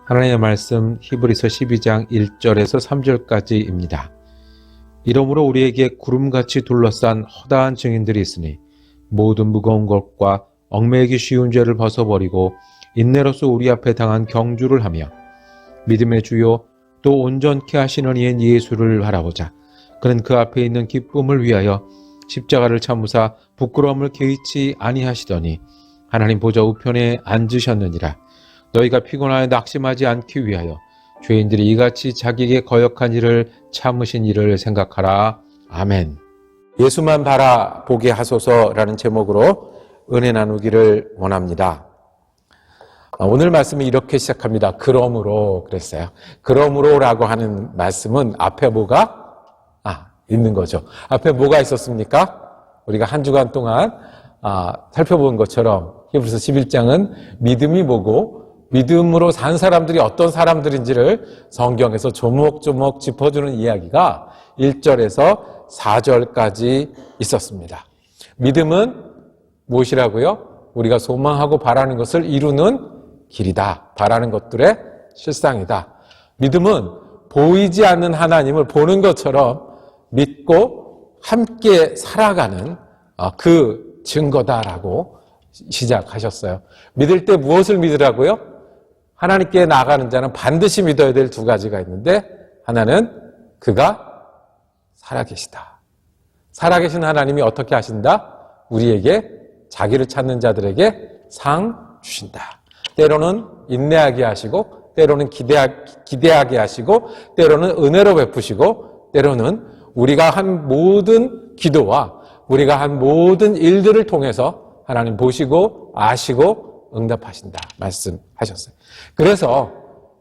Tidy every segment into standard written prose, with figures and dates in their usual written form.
하나님의 말씀 히브리서 12장 1절에서 3절까지입니다. 이러므로 우리에게 구름같이 둘러싼 허다한 증인들이 있으니 모든 무거운 것과 얽매이기 쉬운 죄를 벗어버리고 인내로서 우리 앞에 당한 경주를 하며 믿음의 주요 또 온전케 하시는 이인 예수를 바라보자. 그는 그 앞에 있는 기쁨을 위하여 십자가를 참으사 부끄러움을 개의치 아니하시더니 하나님 보좌 우편에 앉으셨느니라. 너희가 피곤하여 낙심하지 않기 위하여 죄인들이 이같이 자기에게 거역한 일을 참으신 일을 생각하라. 아멘. 예수만 바라보게 하소서라는 제목으로 은혜 나누기를 원합니다. 오늘 말씀이 이렇게 시작합니다. 그러므로 그랬어요. 그러므로라고 하는 말씀은 앞에 뭐가 있는 거죠. 앞에 뭐가 있었습니까? 우리가 한 주간 동안 살펴본 것처럼 히브리서 11장은 믿음이 뭐고 믿음으로 산 사람들이 어떤 사람들인지를 성경에서 조목조목 짚어주는 이야기가 1절에서 4절까지 있었습니다. 믿음은 무엇이라고요? 우리가 소망하고 바라는 것을 이루는 길이다. 바라는 것들의 실상이다. 믿음은 보이지 않는 하나님을 보는 것처럼 믿고 함께 살아가는 그 증거다라고 시작하셨어요. 믿을 때 무엇을 믿으라고요? 하나님께 나아가는 자는 반드시 믿어야 될 두 가지가 있는데, 하나는 그가 살아계시다. 살아계신 하나님이 어떻게 하신다? 우리에게, 자기를 찾는 자들에게 상 주신다. 때로는 인내하게 하시고, 때로는 기대하게 하시고, 때로는 은혜로 베푸시고, 때로는 우리가 한 모든 기도와 우리가 한 모든 일들을 통해서 하나님 보시고 아시고 응답하신다 말씀하셨어요. 그래서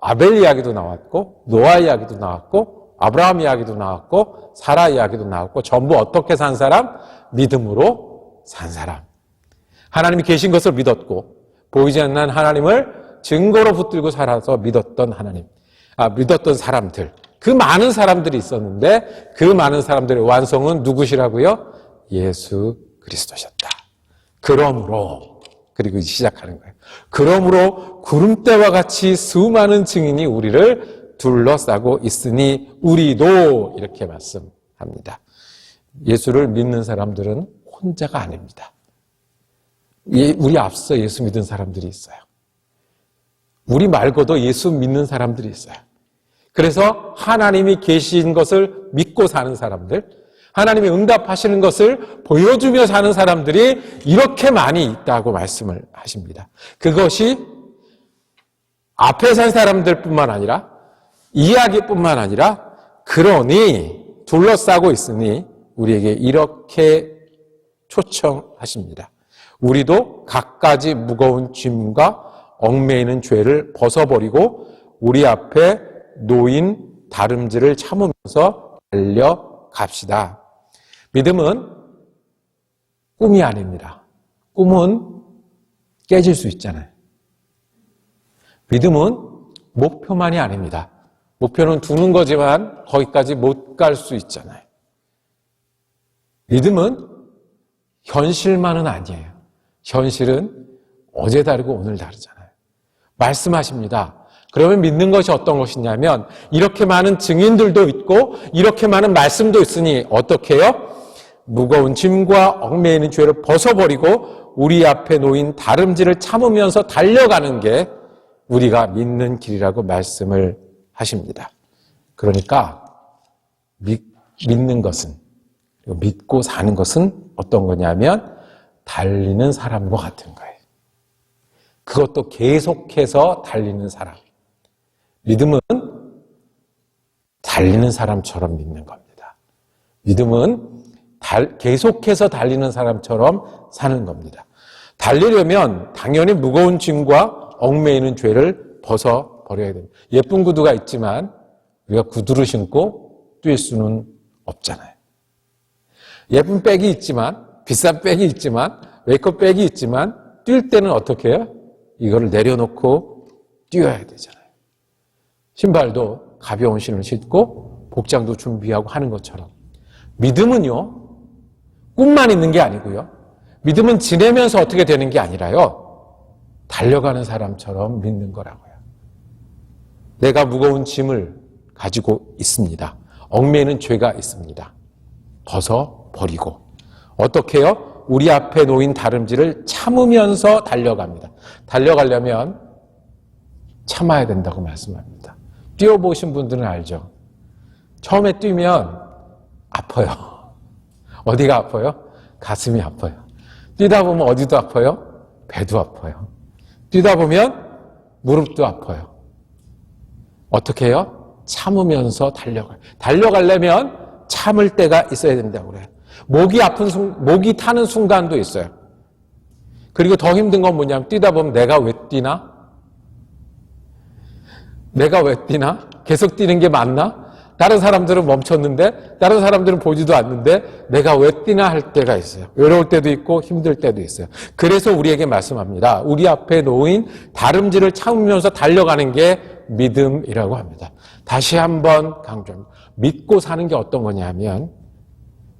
아벨 이야기도 나왔고 노아 이야기도 나왔고 아브라함 이야기도 나왔고 사라 이야기도 나왔고 전부 어떻게 산 사람? 믿음으로 산 사람. 하나님이 계신 것을 믿었고 보이지 않는 하나님을 증거로 붙들고 살아서 믿었던 하나님, 믿었던 사람들. 그 많은 사람들이 있었는데 그 많은 사람들의 완성은 누구시라고요? 예수 그리스도셨다. 그러므로, 그리고 시작하는 거예요. 그러므로 구름대와 같이 수많은 증인이 우리를 둘러싸고 있으니 우리도, 이렇게 말씀합니다. 예수를 믿는 사람들은 혼자가 아닙니다. 우리 앞서 예수 믿은 사람들이 있어요. 우리 말고도 예수 믿는 사람들이 있어요. 그래서 하나님이 계신 것을 믿고 사는 사람들, 하나님이 응답하시는 것을 보여주며 사는 사람들이 이렇게 많이 있다고 말씀을 하십니다. 그것이 앞에 산 사람들뿐만 아니라 이야기뿐만 아니라 그러니 둘러싸고 있으니 우리에게 이렇게 초청하십니다. 우리도 갖가지 무거운 짐과 얽매이는 죄를 벗어버리고 우리 앞에 놓인 다름질을 참으면서 달려갑시다. 믿음은 꿈이 아닙니다. 꿈은 깨질 수 있잖아요. 믿음은 목표만이 아닙니다. 목표는 두는 거지만 거기까지 못 갈 수 있잖아요. 믿음은 현실만은 아니에요. 현실은 어제 다르고 오늘 다르잖아요. 말씀하십니다. 그러면 믿는 것이 어떤 것이냐면 이렇게 많은 증인들도 있고 이렇게 많은 말씀도 있으니 어떻게 해요? 무거운 짐과 얽매이는 죄를 벗어버리고 우리 앞에 놓인 다름질을 참으면서 달려가는 게 우리가 믿는 길이라고 말씀을 하십니다. 그러니까 믿는 것은, 믿고 사는 것은 어떤 거냐면 달리는 사람과 같은 거예요. 그것도 계속해서 달리는 사람. 믿음은 달리는 사람처럼 믿는 겁니다. 믿음은 계속해서 달리는 사람처럼 사는 겁니다. 달리려면 당연히 무거운 짐과 얽매이는 죄를 벗어버려야 됩니다. 예쁜 구두가 있지만 우리가 구두를 신고 뛸 수는 없잖아요. 예쁜 백이 있지만, 비싼 백이 있지만, 메이크업 백이 있지만 뛸 때는 어떻게 해요? 이거를 내려놓고 뛰어야 되잖아요. 신발도 가벼운 신을 신고 복장도 준비하고 하는 것처럼 믿음은요, 꿈만 있는 게 아니고요. 믿음은 지내면서 어떻게 되는 게 아니라요. 달려가는 사람처럼 믿는 거라고요. 내가 무거운 짐을 가지고 있습니다. 얽매이는 죄가 있습니다. 벗어버리고 어떻게 해요? 우리 앞에 놓인 다름질을 참으면서 달려갑니다. 달려가려면 참아야 된다고 말씀합니다. 뛰어보신 분들은 알죠? 처음에 뛰면 아파요. 어디가 아파요? 가슴이 아파요. 뛰다 보면 어디도 아파요? 배도 아파요. 뛰다 보면 무릎도 아파요. 어떻게 해요? 참으면서 달려가요. 달려가려면 참을 때가 있어야 된다고 그래요. 목이 타는 순간도 있어요. 그리고 더 힘든 건 뭐냐면 뛰다 보면 내가 왜 뛰나? 내가 왜 뛰나? 계속 뛰는 게 맞나? 다른 사람들은 멈췄는데 다른 사람들은 보지도 않는데 내가 왜 뛰나 할 때가 있어요. 외로울 때도 있고 힘들 때도 있어요. 그래서 우리에게 말씀합니다. 우리 앞에 놓인 다름질을 참으면서 달려가는 게 믿음이라고 합니다. 다시 한번 강조합니다. 믿고 사는 게 어떤 거냐면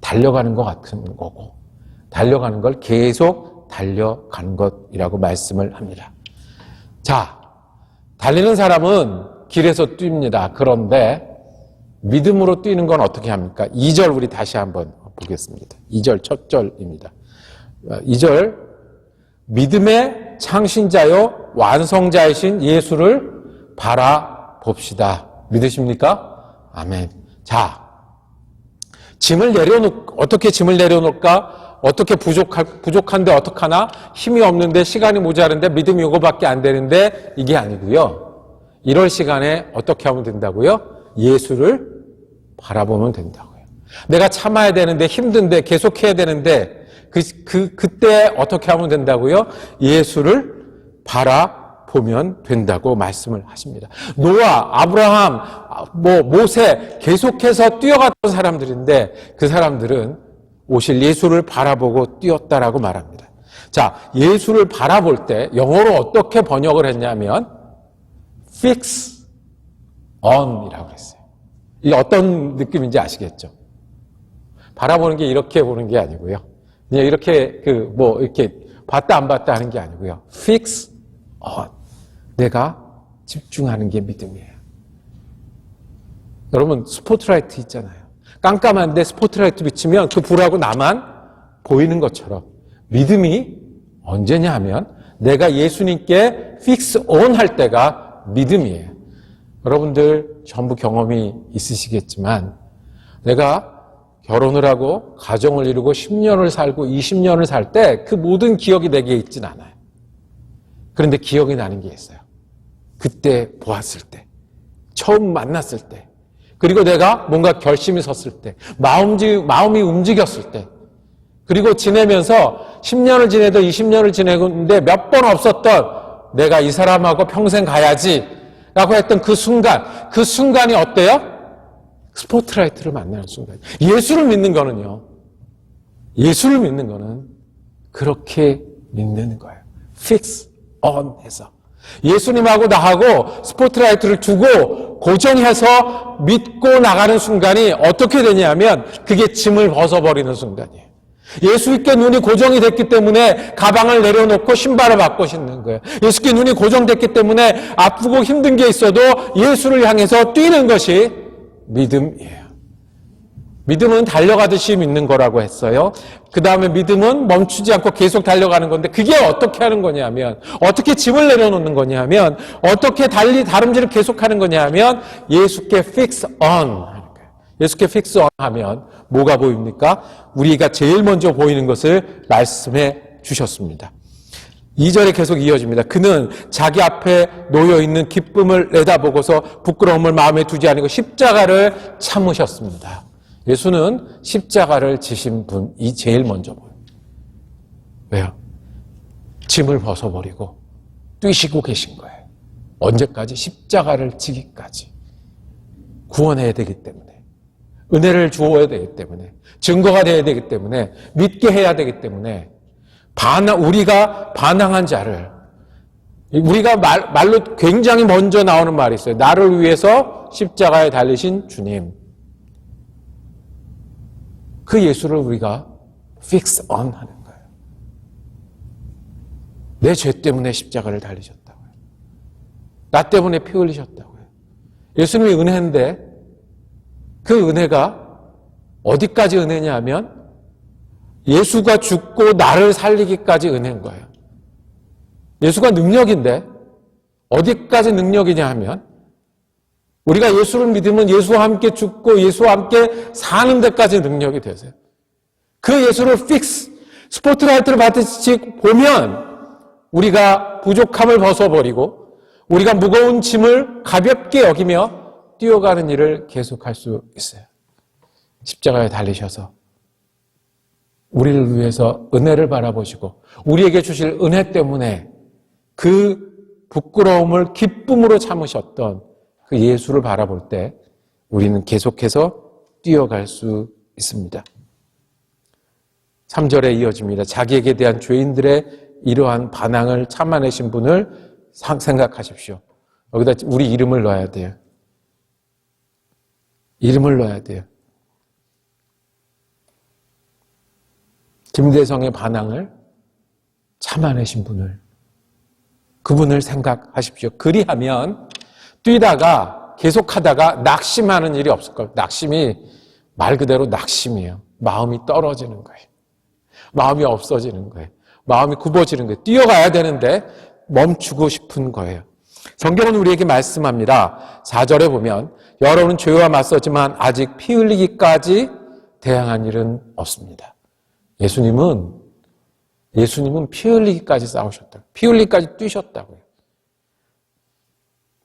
달려가는 것 같은 거고 달려가는 걸 계속 달려가는 것이라고 말씀을 합니다. 자, 달리는 사람은 길에서 뜁니다. 그런데 믿음으로 뛰는 건 어떻게 합니까? 2절 우리 다시 한번 보겠습니다. 2절 첫 절입니다. 2절 믿음의 창신자요 완성자이신 예수를 바라봅시다. 믿으십니까? 아멘. 자, 어떻게 짐을 내려놓을까? 어떻게 부족한데 어떡하나? 힘이 없는데 시간이 모자른데 믿음이 이거밖에 안 되는데 이게 아니고요. 이럴 시간에 어떻게 하면 된다고요? 예수를 바라보면 된다고요. 내가 참아야 되는데 힘든데 계속해야 되는데 그때 어떻게 하면 된다고요? 예수를 바라보면 된다고 말씀을 하십니다. 노아, 아브라함, 모세 계속해서 뛰어갔던 사람들인데 그 사람들은 오실 예수를 바라보고 뛰었다라고 말합니다. 자, 예수를 바라볼 때 영어로 어떻게 번역을 했냐면 fix on이라고 그랬어요. 이게 어떤 느낌인지 아시겠죠? 바라보는 게 이렇게 보는 게 아니고요. 그냥 이렇게 이렇게 봤다 안 봤다 하는 게 아니고요. fix on. 내가 집중하는 게 믿음이에요. 여러분 스포트라이트 있잖아요. 깜깜한데 스포트라이트 비치면 그 불하고 나만 보이는 것처럼 믿음이 언제냐 하면 내가 예수님께 fix on 할 때가 믿음이에요. 여러분들 전부 경험이 있으시겠지만 내가 결혼을 하고 가정을 이루고 10년을 살고 20년을 살 때 그 모든 기억이 내게 있진 않아요. 그런데 기억이 나는 게 있어요. 그때 보았을 때, 처음 만났을 때, 그리고 내가 뭔가 결심이 섰을 때, 마음이 움직였을 때, 그리고 지내면서 10년을 지내도 20년을 지내는데 몇 번 없었던 내가 이 사람하고 평생 가야지 라고 했던 그 순간이 어때요? 스포트라이트를 만나는 순간. 예수를 믿는 거는요. 예수를 믿는 거는 그렇게 믿는 거예요. fix on 해서. 예수님하고 나하고 스포트라이트를 두고 고정해서 믿고 나가는 순간이 어떻게 되냐면 그게 짐을 벗어버리는 순간이에요. 예수께 눈이 고정이 됐기 때문에 가방을 내려놓고 신발을 바꿔 신는 거예요. 예수께 눈이 고정됐기 때문에 아프고 힘든 게 있어도 예수를 향해서 뛰는 것이 믿음이에요. 믿음은 달려가듯이 믿는 거라고 했어요. 그 다음에 믿음은 멈추지 않고 계속 달려가는 건데 그게 어떻게 하는 거냐면 어떻게 짐을 내려놓는 거냐면 어떻게 다름질을 계속하는 거냐면 예수께 fix on. 예수께 fix on 하면 뭐가 보입니까? 우리가 제일 먼저 보이는 것을 말씀해 주셨습니다. 2절에 계속 이어집니다. 그는 자기 앞에 놓여있는 기쁨을 내다보고서 부끄러움을 마음에 두지 않고 십자가를 참으셨습니다. 예수는 십자가를 지신 분이 제일 먼저 보여요. 왜요? 짐을 벗어버리고 뛰시고 계신 거예요. 언제까지? 십자가를 지기까지. 구원해야 되기 때문에. 은혜를 주어야 되기 때문에. 증거가 되어야 되기 때문에. 믿게 해야 되기 때문에. 우리가 반항한 자를, 우리가 말로 굉장히 먼저 나오는 말이 있어요. 나를 위해서 십자가에 달리신 주님. 그 예수를 우리가 fix on 하는 거예요. 내 죄 때문에 십자가를 달리셨다고요. 나 때문에 피 흘리셨다고요. 예수님이 은혜인데 그 은혜가 어디까지 은혜냐 하면 예수가 죽고 나를 살리기까지 은혜인 거예요. 예수가 능력인데 어디까지 능력이냐 하면 우리가 예수를 믿으면 예수와 함께 죽고 예수와 함께 사는 데까지 능력이 되세요. 그 예수를 스포트라이트를 받듯이 보면 우리가 부족함을 벗어버리고 우리가 무거운 짐을 가볍게 여기며 뛰어가는 일을 계속할 수 있어요. 십자가에 달리셔서 우리를 위해서 은혜를 바라보시고 우리에게 주실 은혜 때문에 그 부끄러움을 기쁨으로 참으셨던 그 예수를 바라볼 때 우리는 계속해서 뛰어갈 수 있습니다. 3절에 이어집니다. 자기에게 대한 죄인들의 이러한 반항을 참아내신 분을 생각하십시오. 여기다 우리 이름을 넣어야 돼요. 이름을 넣어야 돼요. 김대성의 반항을 참아내신 분을, 그분을 생각하십시오. 그리하면 뛰다가 계속하다가 낙심하는 일이 없을 거예요. 낙심이 말 그대로 낙심이에요. 마음이 떨어지는 거예요. 마음이 없어지는 거예요. 마음이 굽어지는 거예요. 뛰어가야 되는데 멈추고 싶은 거예요. 성경은 우리에게 말씀합니다. 4절에 보면 여러분은 죄와 맞서지만 아직 피 흘리기까지 대항한 일은 없습니다. 예수님은 피 흘리기까지 싸우셨다고. 피 흘리기까지 뛰셨다고요.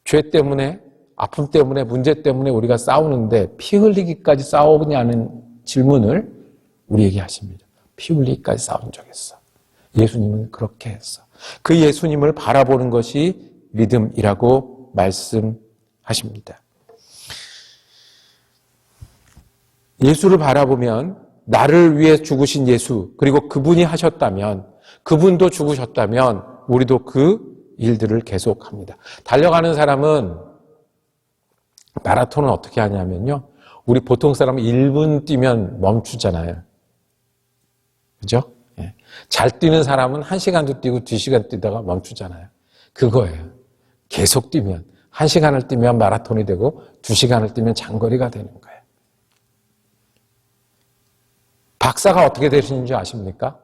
죄 때문에, 아픔 때문에, 문제 때문에 우리가 싸우는데 피 흘리기까지 싸우냐는 질문을 우리에게 하십니다. 피 흘리기까지 싸운 적 있어. 예수님은 그렇게 했어. 그 예수님을 바라보는 것이 믿음이라고 말씀하십니다. 예수를 바라보면 나를 위해 죽으신 예수, 그리고 그분이 하셨다면, 그분도 죽으셨다면 우리도 그 일들을 계속합니다. 달려가는 사람은 마라톤은 어떻게 하냐면요. 우리 보통 사람은 1분 뛰면 멈추잖아요. 그죠? 예. 잘 뛰는 사람은 1시간도 뛰고 2시간 뛰다가 멈추잖아요. 그거예요. 계속 뛰면 1시간을 뛰면 마라톤이 되고 2시간을 뛰면 장거리가 되는 거예요. 박사가 어떻게 되시는지 아십니까?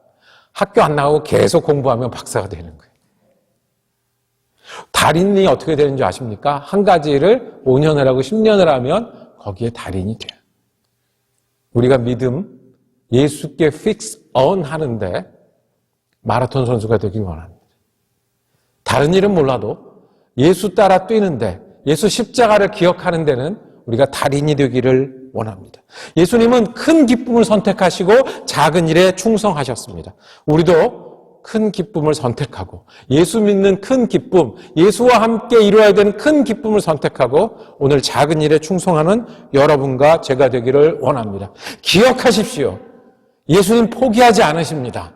학교 안 나가고 계속 공부하면 박사가 되는 거예요. 달인이 어떻게 되는지 아십니까? 한 가지를 5년을 하고 10년을 하면 거기에 달인이 돼요. 우리가 믿음, 예수께 fix on 하는데 마라톤 선수가 되길 원합니다. 다른 일은 몰라도 예수 따라 뛰는데 예수 십자가를 기억하는 데는 우리가 달인이 되기를 원합니다. 예수님은 큰 기쁨을 선택하시고 작은 일에 충성하셨습니다. 우리도 큰 기쁨을 선택하고 예수 믿는 큰 기쁨, 예수와 함께 이루어야 되는 큰 기쁨을 선택하고 오늘 작은 일에 충성하는 여러분과 제가 되기를 원합니다. 기억하십시오. 예수님 포기하지 않으십니다.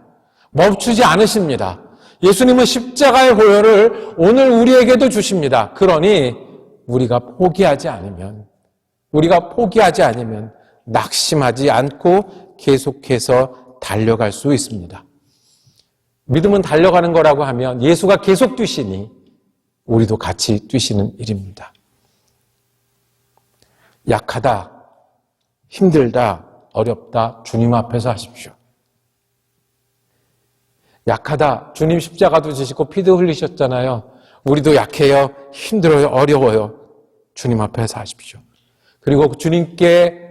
멈추지 않으십니다. 예수님은 십자가의 보혈을 오늘 우리에게도 주십니다. 그러니 우리가 포기하지 않으면 낙심하지 않고 계속해서 달려갈 수 있습니다. 믿음은 달려가는 거라고 하면 예수가 계속 뛰시니 우리도 같이 뛰시는 일입니다. 약하다, 힘들다, 어렵다, 주님 앞에서 하십시오. 약하다, 주님 십자가도 지시고 피도 흘리셨잖아요. 우리도 약해요, 힘들어요, 어려워요. 주님 앞에서 하십시오. 그리고 주님께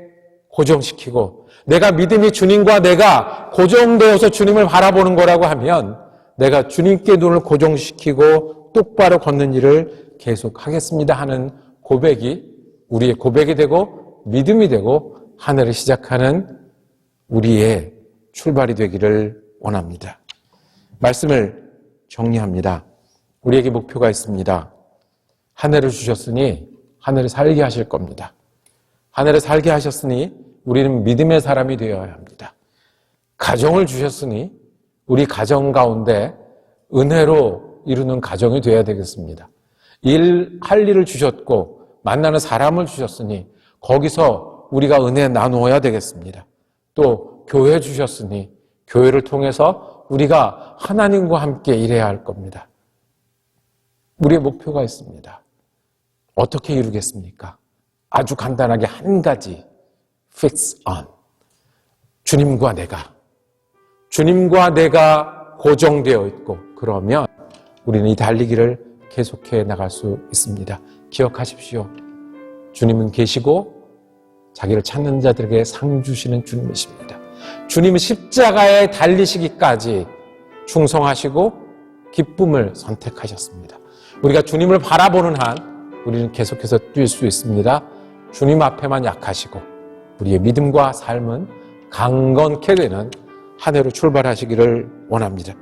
고정시키고 내가 믿음이 주님과 내가 고정되어서 주님을 바라보는 거라고 하면 내가 주님께 눈을 고정시키고 똑바로 걷는 일을 계속하겠습니다 하는 고백이 우리의 고백이 되고 믿음이 되고 한 해를 시작하는 우리의 출발이 되기를 원합니다. 말씀을 정리합니다. 우리에게 목표가 있습니다. 한 해를 주셨으니 한 해를 살게 하실 겁니다. 한 해를 살게 하셨으니 우리는 믿음의 사람이 되어야 합니다. 가정을 주셨으니 우리 가정 가운데 은혜로 이루는 가정이 되어야 되겠습니다. 할 일을 주셨고 만나는 사람을 주셨으니 거기서 우리가 은혜 나누어야 되겠습니다. 또 교회 주셨으니 교회를 통해서 우리가 하나님과 함께 일해야 할 겁니다. 우리의 목표가 있습니다. 어떻게 이루겠습니까? 아주 간단하게 한 가지, fix on. 주님과 내가 고정되어 있고, 그러면 우리는 이 달리기를 계속해 나갈 수 있습니다. 기억하십시오. 주님은 계시고 자기를 찾는 자들에게 상 주시는 주님이십니다. 주님은 십자가에 달리시기까지 충성하시고 기쁨을 선택하셨습니다. 우리가 주님을 바라보는 한 우리는 계속해서 뛸 수 있습니다. 주님 앞에만 약하시고 우리의 믿음과 삶은 강건케 되는 한 해로 출발하시기를 원합니다.